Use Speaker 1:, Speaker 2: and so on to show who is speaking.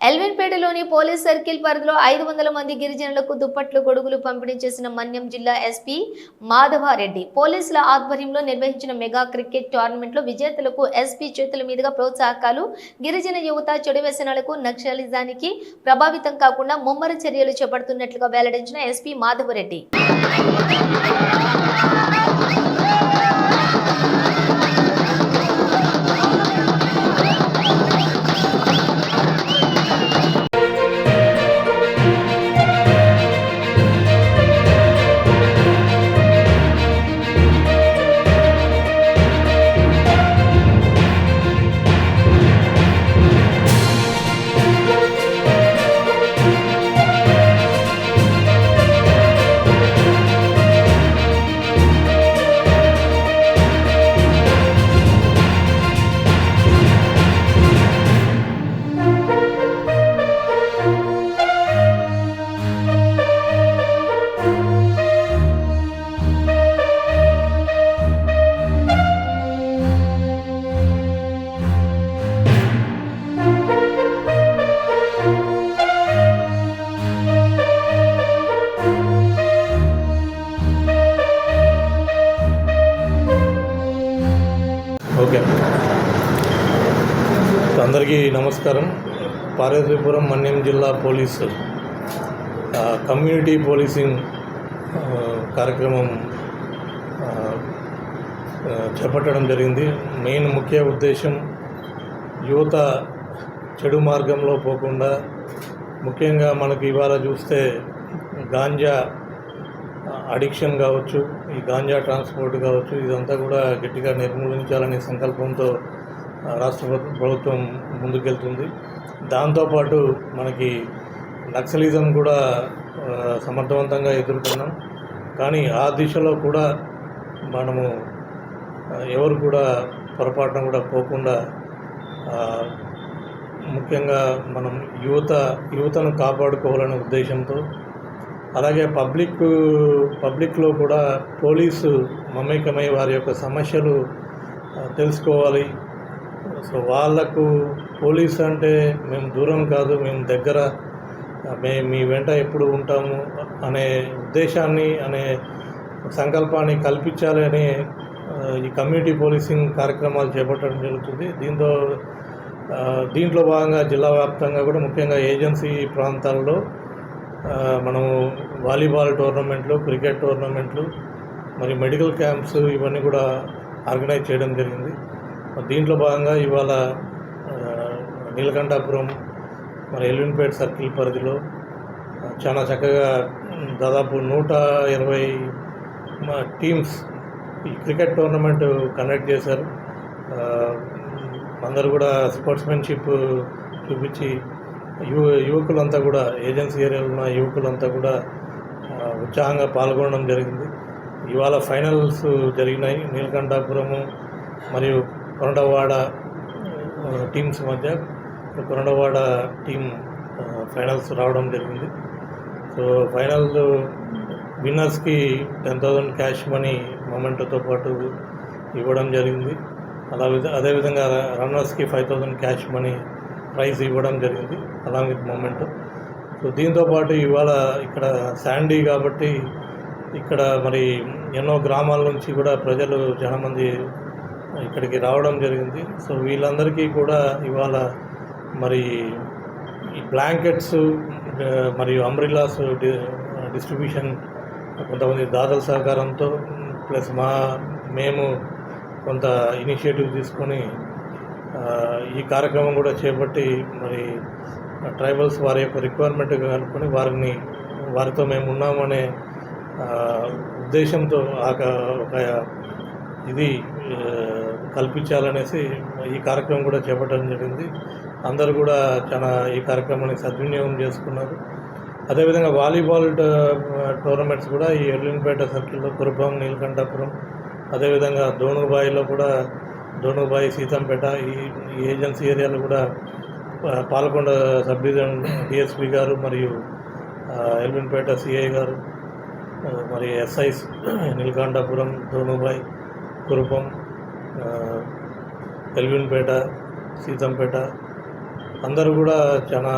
Speaker 1: ఎల్విన్పేటలోని police circle పరిధిలో 500 మంది గిరిజనులకు దుప్పట్లు గొడుగులు పంపిణీ చేసిన మన్యం జిల్లా ఎస్పీ మాధవారెడ్డి. పోలీసుల ఆధ్వర్యంలో నిర్వహించిన మెగా క్రికెట్ టోర్నమెంట్లో విజేతలకు ఎస్పీ చేతుల మీదుగా ప్రోత్సాహకాలు, గిరిజన యువత చెడు వ్యసనాలకు, నక్సలిజానికి ప్రభావితం కాకుండా ముమ్మర చర్యలు చేపడుతున్నట్లుగా వెల్లడించిన ఎస్పీ మాధవరెడ్డి.
Speaker 2: ఓకే, అందరికీ నమస్కారం. పార్వతీపురం మన్యం జిల్లా పోలీసు కమ్యూనిటీ పోలీసింగ్ కార్యక్రమం చేపట్టడం జరిగింది. మెయిన్ ముఖ్య ఉద్దేశం యువత చెడు మార్గంలో పోకుండా, ముఖ్యంగా మనకి ఇవాళ చూస్తే గాంజా అడిక్షన్ కావచ్చు, ఈ గాంజా ట్రాన్స్పోర్ట్ కావచ్చు, ఇదంతా కూడా గట్టిగా నిర్మూలించాలనే సంకల్పంతో రాష్ట్ర ప్రభుత్వం ముందుకెళ్తుంది. దాంతోపాటు మనకి నక్సలిజం కూడా సమర్థవంతంగా ఎదుర్కొన్నాం. కానీ ఆ దిశలో కూడా మనము ఎవరు కూడా పొరపాటున కూడా పోకుండా, ముఖ్యంగా మనం యువతను కాపాడుకోవాలనే ఉద్దేశంతో, అలాగే పబ్లిక్లో కూడా పోలీసు మమేకమై వారి యొక్క సమస్యలు తెలుసుకోవాలి. సో వాళ్ళకు పోలీసు అంటే మేము దూరం కాదు, మేము దగ్గర, మీ వెంట ఎప్పుడు ఉంటాము అనే ఉద్దేశాన్ని, అనే సంకల్పాన్ని కల్పించాలి అని ఈ కమ్యూనిటీ పోలీసింగ్ కార్యక్రమాలు చేపట్టడం జరుగుతుంది. దీంట్లో భాగంగా జిల్లా వ్యాప్తంగా కూడా ముఖ్యంగా ఏజెన్సీ ప్రాంతాల్లో మనము వాలీబాల్ టోర్నమెంట్లు, క్రికెట్ టోర్నమెంట్లు, మరి మెడికల్ క్యాంప్స్ ఇవన్నీ కూడా ఆర్గనైజ్ చేయడం జరిగింది. దీంట్లో భాగంగా ఇవాళ నీలకంఠాపురం, మరి ఎల్విన్పేట సర్కిల్ పరిధిలో చాలా చక్కగా దాదాపు 120 టీమ్స్ ఈ క్రికెట్ టోర్నమెంట్ కండక్ట్ చేశారు. అందరూ కూడా స్పోర్ట్స్మెన్షిప్ చూపించి యువకులంతా కూడా, ఏజెన్సీ ఏరియాలో ఉన్న యువకులంతా కూడా ఉత్సాహంగా పాల్గొనడం జరిగింది. ఇవాళ ఫైనల్స్ జరిగినాయి. నీలకంఠాపురము మరియు కొరండవాడ టీమ్స్ మధ్య కొరండవాడ టీం ఫైనల్స్ రావడం జరిగింది. సో ఫైనల్ విన్నర్స్కి 10,000 క్యాష్ మనీ మొమెంటోతో పాటు ఇవ్వడం జరిగింది. అదేవిధంగా రన్నర్స్కి 5,000 క్యాష్ మనీ ప్రైజ్ ఇవ్వడం జరిగింది అలాంగ్ విత్ మొమెంటో. సో దీంతోపాటు ఇవాళ ఇక్కడ శాండీ కాబట్టి ఇక్కడ మరి ఎన్నో గ్రామాల నుంచి కూడా ప్రజలు చాలామంది ఇక్కడికి రావడం జరిగింది. సో వీళ్ళందరికీ కూడా ఇవాళ మరి ఈ బ్లాంకెట్స్ మరియు అంబ్రిల్లాస్ డిస్ట్రిబ్యూషన్ కొంతమంది దాతల సహకారంతో, ప్లస్ మేము కొంత ఇనిషియేటివ్ తీసుకొని ఈ కార్యక్రమం కూడా చేపట్టి, మరి ట్రైబల్స్ వారి యొక్క రిక్వైర్మెంట్ కనుక్కొని వారితో మేము ఉన్నామనే ఉద్దేశంతో ఒక ఇది కల్పించాలనేసి ఈ కార్యక్రమం కూడా చేపట్టడం జరిగింది. అందరూ కూడా చాలా ఈ కార్యక్రమాన్ని సద్వినియోగం చేసుకున్నారు. అదేవిధంగా వాలీబాల్ టోర్నమెంట్స్ కూడా ఈ ఎల్విన్పేట సర్కిల్లో కురుపం, నీలకంఠాపురం, అదేవిధంగా దోనుబాయిలో కూడా, దోనుబాయి, సీతంపేట ఈ ఏజెన్సీ ఏరియాలో కూడా పాల్గొండ సబ్ డివిజన్ డిఎస్పీ గారు మరియు ఎల్విన్పేట సిఐ గారు, మరి ఎస్ఐస్ నీలకంఠాపురం, దోనుబాయి, కురుపం, ఎల్విన్పేట, సీతంపేట అందరూ కూడా చాలా